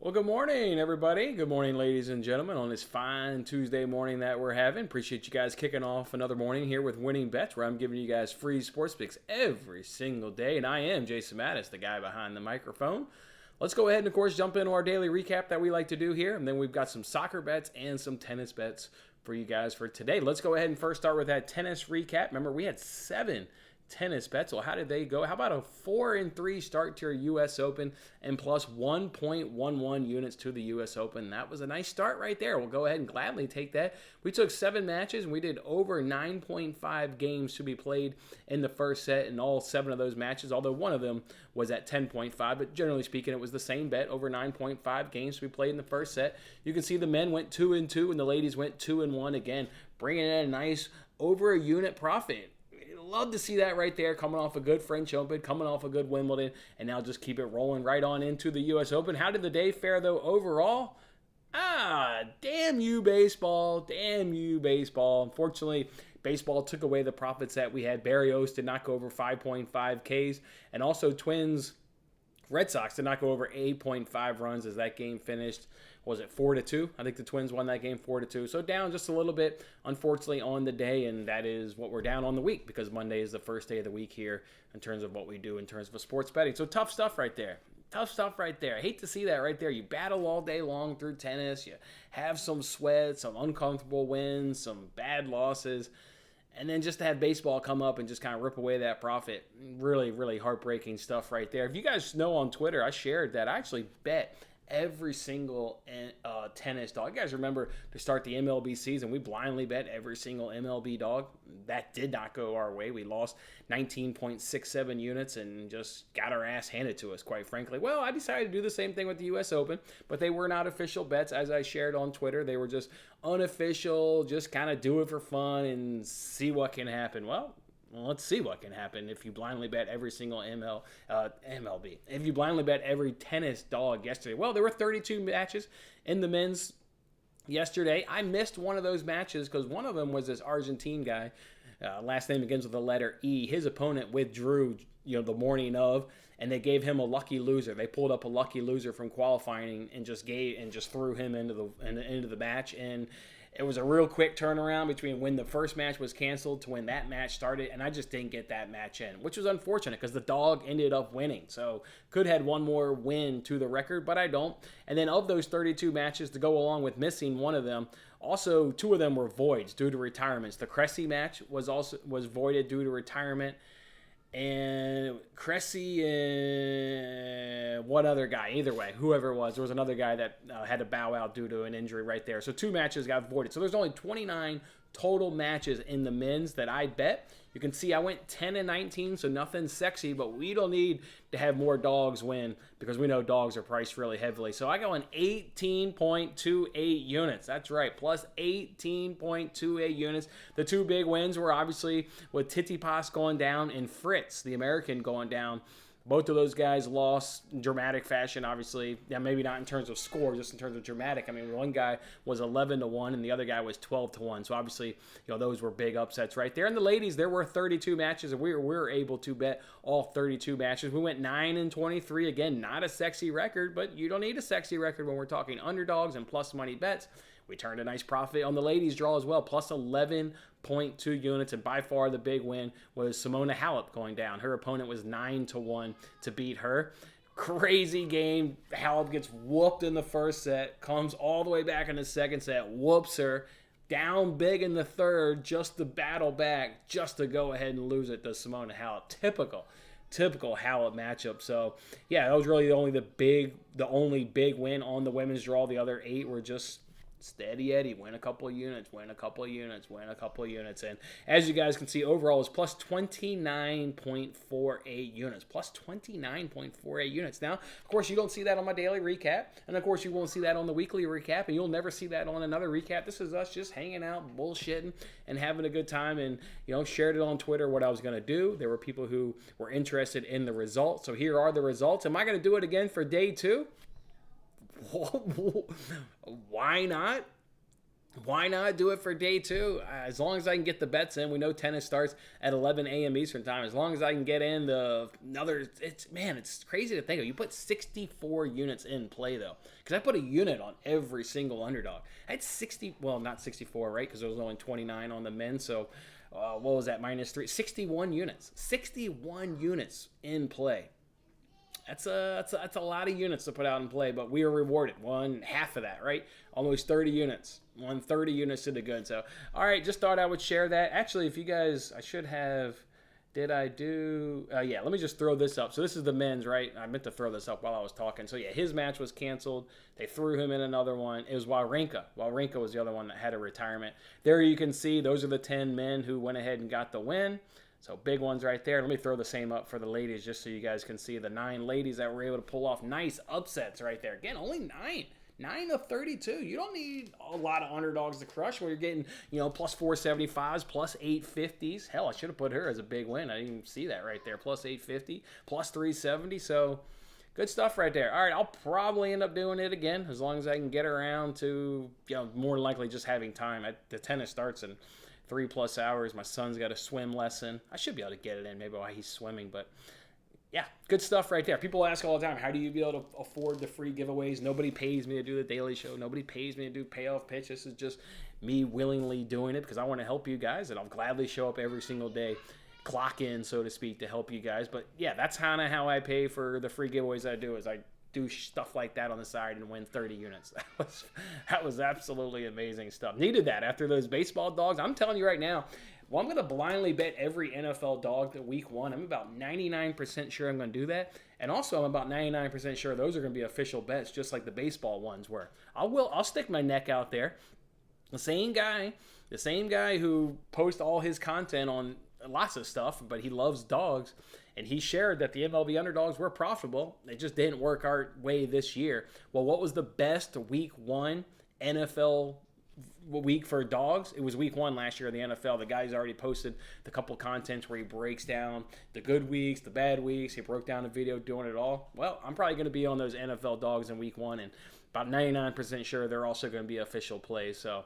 Well, good morning, everybody. Good morning, ladies and gentlemen, on this fine Tuesday morning that we're having. Appreciate you guys kicking off another morning here with Winning Bets, where I'm giving you guys free sports picks every single day. And I am Jason Mattis, the guy behind the microphone. Let's go ahead and, of course, jump into our daily recap that we like to do here. And then we've got some soccer bets and some tennis bets for you guys for today. Let's go ahead and first start with that tennis recap. Remember, we had 7 tennis bets. Well, how did they go? How about a 4-3 start to your U.S. Open and plus 1.11 units to the U.S. Open? That was a nice start right there. We'll go ahead and gladly take that. We took 7 matches and we did over 9.5 games to be played in the first set in all 7 of those matches, although one of them was at 10.5, but generally speaking, it was the same bet, over 9.5 games to be played in the first set. You can see the men went 2-2 and the ladies went 2-1 again, bringing in a nice over a unit profit. Love to see that right there, coming off a good French Open, coming off a good Wimbledon, and now just keep it rolling right on into the U.S. Open. How did the day fare, though, overall? Damn you, baseball. Damn you, baseball. Unfortunately, baseball took away the profits that we had. BetUS did not go over 5.5 Ks, and also Twins Red Sox did not go over 8.5 runs as that game finished. Was it 4-2? I think the Twins won that game 4-2. So down just a little bit, unfortunately, on the day, and that is what we're down on the week because Monday is the first day of the week here in terms of what we do in terms of sports betting. So tough stuff right there. Tough stuff right there. I hate to see that right there. You battle all day long through tennis. You have some sweat, some uncomfortable wins, some bad losses. And then just to have baseball come up and just kind of rip away that profit. Really, really heartbreaking stuff right there. If you guys know on Twitter, I shared that I actually bet every single tennis dog. You guys remember to start the MLB season, we blindly bet every single MLB dog. That did not go our way. We lost 19.67 units and just got our ass handed to us, quite frankly. Well, I decided to do the same thing with the U.S. Open, but they were not official bets, as I shared on Twitter. They were just unofficial, just kind of do it for fun and see what can happen. Well, let's see what can happen if you blindly bet every single MLB. If you blindly bet every tennis dog yesterday. Well, there were 32 matches in the men's yesterday. I missed one of those matches because one of them was this Argentine guy. Last name begins with the letter E. His opponent withdrew, the morning of, and they gave him a lucky loser. They pulled up a lucky loser from qualifying and just threw him into the match. And it was a real quick turnaround between when the first match was canceled to when that match started, and I just didn't get that match in, which was unfortunate because the dog ended up winning. So could have had one more win to the record, but I don't. And then of those 32 matches, to go along with missing one of them, also 2 of them were voids due to retirements. The Cressy match was voided due to retirement. And Cressy and one other guy, either way, whoever it was, there was another guy that had to bow out due to an injury right there. So 2 matches got voided. So there's only 29 total matches in the men's that I bet. You can see I went 10-19, so nothing sexy, but we don't need to have more dogs win because we know dogs are priced really heavily. So I go in 18.28 units. That's right, plus 18.28 units. The 2 big wins were obviously with Tsitsipas going down and Fritz, the American, going down. Both of those guys lost in dramatic fashion, obviously. Yeah, maybe not in terms of score, just in terms of dramatic. I mean, one guy was 11-1 and the other guy was 12-1. So obviously, those were big upsets right there. And the ladies, there were 32 matches, and we were able to bet all 32 matches. We went 9-23. Again, not a sexy record, but you don't need a sexy record when we're talking underdogs and plus money bets. We turned a nice profit on the ladies' draw as well, plus 11.2 units, and by far the big win was Simona Halep going down. Her opponent was 9-1 to beat her. Crazy game. Halep gets whooped in the first set, comes all the way back in the second set, whoops her, down big in the third, just to battle back, just to go ahead and lose it to Simona Halep. Typical Halep matchup. So yeah, that was really the only big win on the women's draw. The other 8 were just steady Eddie, win a couple of units, win a couple of units, win a couple of units. And as you guys can see, overall is plus 29.48 units. Plus 29.48 units. Now, of course, you don't see that on my daily recap. And, of course, you won't see that on the weekly recap. And you'll never see that on another recap. This is us just hanging out, bullshitting, and having a good time. And, shared it on Twitter what I was going to do. There were people who were interested in the results. So here are the results. Am I going to do it again for day 2? Why not? Why not do it for day two? As long as I can get the bets in. We know tennis starts at 11 a.m. Eastern time. As long as I can get in it's crazy to think of. You put 64 units in play, though. Because I put a unit on every single underdog. I had not 64, right? Because there was only 29 on the men. So, what was that? -3. 61 units. 61 units in play. That's a lot of units to put out in play, but we are rewarded. One half of that, right? Almost 30 units. 130 units to the good. So, all right, just thought I would share that. Actually, if you guys, I should have, did I do, yeah, let me just throw this up. So this is the men's, right? I meant to throw this up while I was talking. So yeah, his match was canceled. They threw him in another one. It was Wawrinka. Wawrinka was the other one that had a retirement. There you can see those are the 10 men who went ahead and got the win. So big ones right there. Let me throw the same up for the ladies just so you guys can see the 9 ladies that were able to pull off nice upsets right there. Again, only 9. 9 of 32. You don't need a lot of underdogs to crush when you're getting, plus 475s, plus 850s. Hell, I should have put her as a big win. I didn't even see that right there. Plus 850, plus 370. So good stuff right there. All right, I'll probably end up doing it again as long as I can get around to, more likely just having time. The tennis starts in 3+ hours. My son's got a swim lesson. I should be able to get it in maybe while he's swimming, but yeah, good stuff right there. People ask all the time, how do you be able to afford the free giveaways? Nobody pays me to do the daily show. Nobody pays me to do payoff pitch. This is just me willingly doing it because I want to help you guys, and I'll gladly show up every single day, clock in, so to speak, to help you guys. But yeah, that's kind of how I pay for the free giveaways I do, is I do stuff like that on the side and win 30 units. That was absolutely amazing stuff. Needed that after those baseball dogs. I'm telling you right now, well, I'm going to blindly bet every NFL dog that week 1. I'm about 99% sure I'm going to do that. And also, I'm about 99% sure those are going to be official bets, just like the baseball ones were. I'll stick my neck out there. The same guy who posts all his content on lots of stuff, but he loves dogs, and he shared that the MLB underdogs were profitable. It just didn't work our way this year. Well, what was the best week 1 NFL week for dogs? It was week 1 last year in the NFL. The guy's already posted the couple contents where he breaks down the good weeks, the bad weeks. He broke down a video doing it all. Well, I'm probably going to be on those NFL dogs in week 1, and about 99% sure they're also going to be official plays. So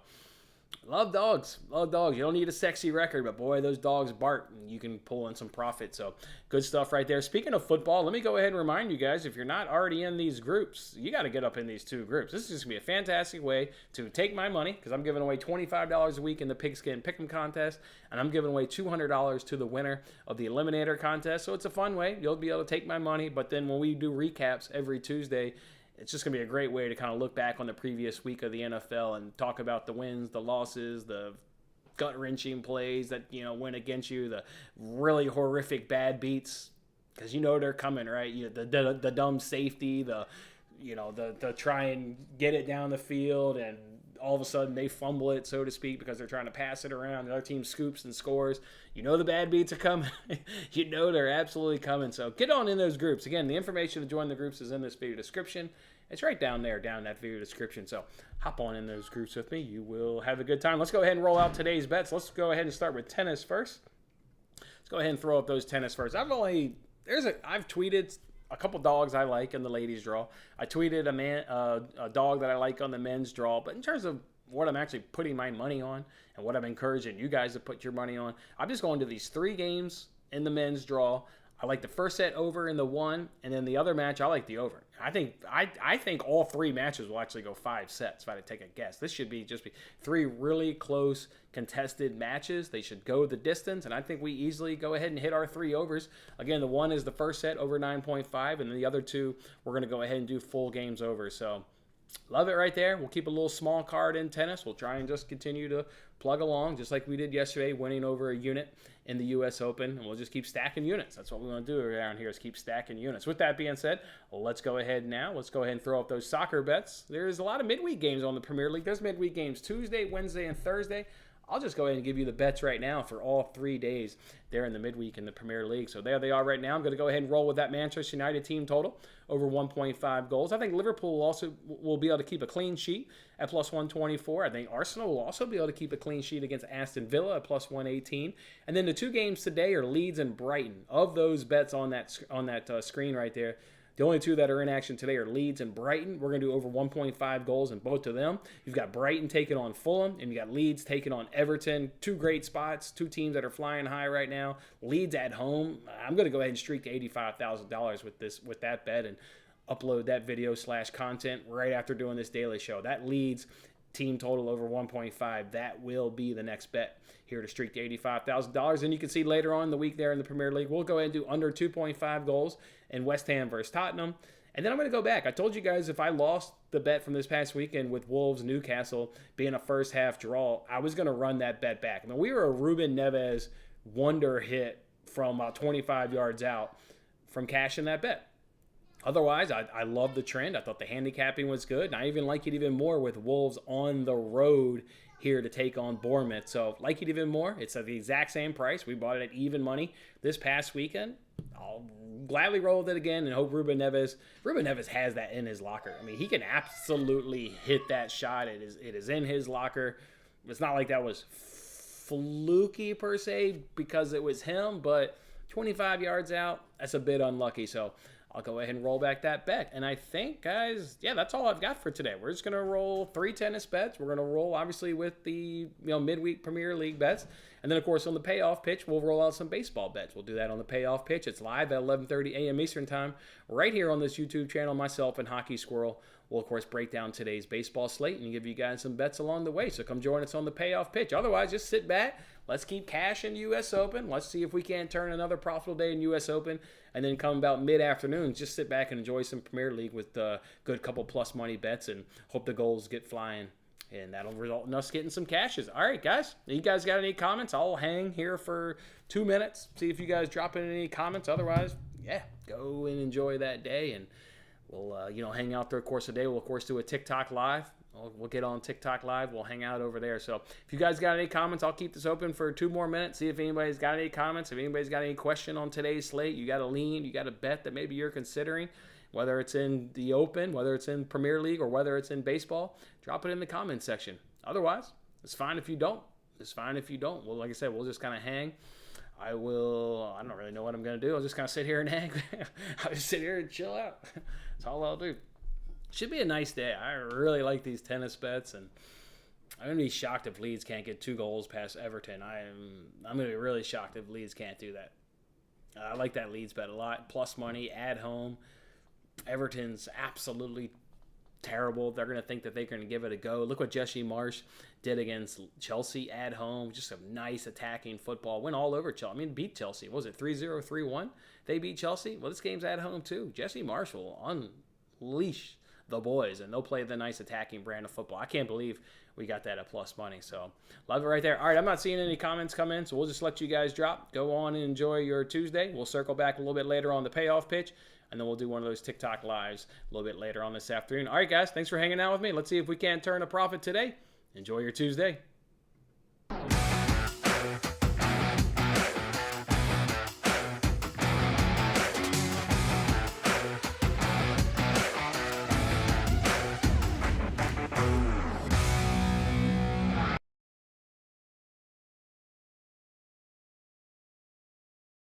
love dogs. Love dogs. You don't need a sexy record, but boy, those dogs bark, and you can pull in some profit. So good stuff right there. Speaking of football, let me go ahead and remind you guys, if you're not already in these groups, you got to get up in these 2 groups. This is just going to be a fantastic way to take my money, because I'm giving away $25 a week in the Pigskin Pick'em contest, and I'm giving away $200 to the winner of the Eliminator contest. So it's a fun way. You'll be able to take my money, but then when we do recaps every Tuesday, it's just going to be a great way to kind of look back on the previous week of the NFL and talk about the wins, the losses, the gut-wrenching plays that, went against you, the really horrific bad beats, because they're coming, right? The dumb safety, the try and get it down the field, and all of a sudden they fumble it, so to speak, because they're trying to pass it around. The other team scoops and scores. The bad beats are coming. They're absolutely coming. So get on in those groups. Again, the information to join the groups is in this video description. It's right down there, down in that video description. So hop on in those groups with me. You will have a good time. Let's go ahead and roll out today's bets. Let's go ahead and start with tennis first. Let's go ahead and throw up those tennis first. I've tweeted a couple dogs I like in the ladies draw. I tweeted a dog that I like on the men's draw. But in terms of what I'm actually putting my money on and what I'm encouraging you guys to put your money on, I'm just going to these 3 games in the men's draw. I like the first set over in the 1, and then the other match, I like the over. I think all 3 matches will actually go 5 sets, if I had to take a guess. This should be 3 really close contested matches. They should go the distance, and I think we easily go ahead and hit our 3 overs. Again, the 1 is the first set over 9.5, and the other 2, we're going to go ahead and do full games over. So love it right there. We'll keep a little small card in tennis. We'll try and just continue to plug along, just like we did yesterday, winning over a unit in the U.S. Open, and we'll just keep stacking units. That's what we want to do around here, is keep stacking units. With that being said, let's go ahead and throw up those soccer bets. There's a lot of midweek games on the Premier League. There's midweek games Tuesday, Wednesday, and Thursday. I'll just go ahead and give you the bets right now for all 3 days there in the midweek in the Premier League. So there they are right now. I'm going to go ahead and roll with that Manchester United team total over 1.5 goals. I think Liverpool also will be able to keep a clean sheet at plus 124. I think Arsenal will also be able to keep a clean sheet against Aston Villa at plus 118. And then the 2 games today are Leeds and Brighton. Of those bets on that screen right there, The only two that are in action today are Leeds and Brighton. We're going to do over 1.5 goals in both of them. You've got Brighton taking on Fulham, and you got Leeds taking on Everton. Two great spots, two teams that are flying high right now. Leeds at home. I'm going to go ahead and streak to $85,000 with that bet and upload that video / content right after doing this daily show. That Leeds team total over 1.5. That will be the next bet here to streak to $85,000. And you can see later on in the week there in the Premier League, we'll go ahead and do under 2.5 goals in West Ham versus Tottenham. And then I'm going to go back. I told you guys if I lost the bet from this past weekend with Wolves Newcastle being a first half draw, I was going to run that bet back. I mean, we were a Ruben Neves wonder hit from about 25 yards out from cashing that bet. Otherwise, I love the trend. I thought the handicapping was good. And I even like it even more with Wolves on the road here to take on Bournemouth. So like it even more. It's at the exact same price. We bought it at even money this past weekend. I'll gladly roll with it again and hope Ruben Neves has that in his locker. I mean, he can absolutely hit that shot. It is in his locker. It's not like that was fluky per se because it was him, but 25 yards out, that's a bit unlucky. So I'll go ahead and roll back that bet. And I think, guys, yeah, that's all I've got for today. We're just going to roll 3 tennis bets. We're going to roll, obviously, with the midweek Premier League bets. And then, of course, on the payoff pitch, we'll roll out some baseball bets. We'll do that on the payoff pitch. It's live at 11:30 a.m. Eastern Time right here on this YouTube channel. Myself and Hockey Squirrel will, of course, break down today's baseball slate and give you guys some bets along the way. So come join us on the payoff pitch. Otherwise, just sit back. Let's keep cashing U.S. Open. Let's see if we can't turn another profitable day in U.S. Open. And then come about mid-afternoon, just sit back and enjoy some Premier League with good couple plus money bets and hope the goals get flying. And that'll result in us getting some cashes. All right, guys. You guys got any comments? I'll hang here for 2 minutes. See if you guys drop in any comments. Otherwise, yeah, go and enjoy that day. And we'll, hang out through the course of the day. We'll, of course, do a TikTok live. We'll get on TikTok live. We'll hang out over there. So if you guys got any comments, I'll keep this open for 2 more minutes. See if anybody's got any comments. If anybody's got any question on today's slate, you got a lean, you got a bet that maybe you're considering, whether it's in the Open, whether it's in Premier League, or whether it's in baseball, drop it in the comments section. Otherwise, it's fine if you don't. It's fine if you don't. Well, like I said, we'll just kind of hang. I don't really know what I'm going to do. I'll just kind of sit here and hang. I'll just sit here and chill out. That's all I'll do. Should be a nice day. I really like these tennis bets, and I'm going to be shocked if Leeds can't get 2 goals past Everton. I'm going to be really shocked if Leeds can't do that. I like that Leeds bet a lot. Plus money at home. Everton's absolutely terrible. They're going to think that they're going to give it a go. Look what Jesse Marsch did against Chelsea at home. Just a nice attacking football. Went all over Chelsea. I mean, beat Chelsea. What was it, 3-0, 3-1? They beat Chelsea. Well, this game's at home too. Jesse Marsch will unleash the boys, and they'll play the nice attacking brand of football. I can't believe we got that at plus money. So love it right there. All right, I'm not seeing any comments come in, so we'll just let you guys drop. Go on and enjoy your Tuesday. We'll circle back a little bit later on the payoff pitch, and then we'll do one of those TikTok lives a little bit later on this afternoon. All right, guys, thanks for hanging out with me. Let's see if we can't turn a profit today. Enjoy your Tuesday.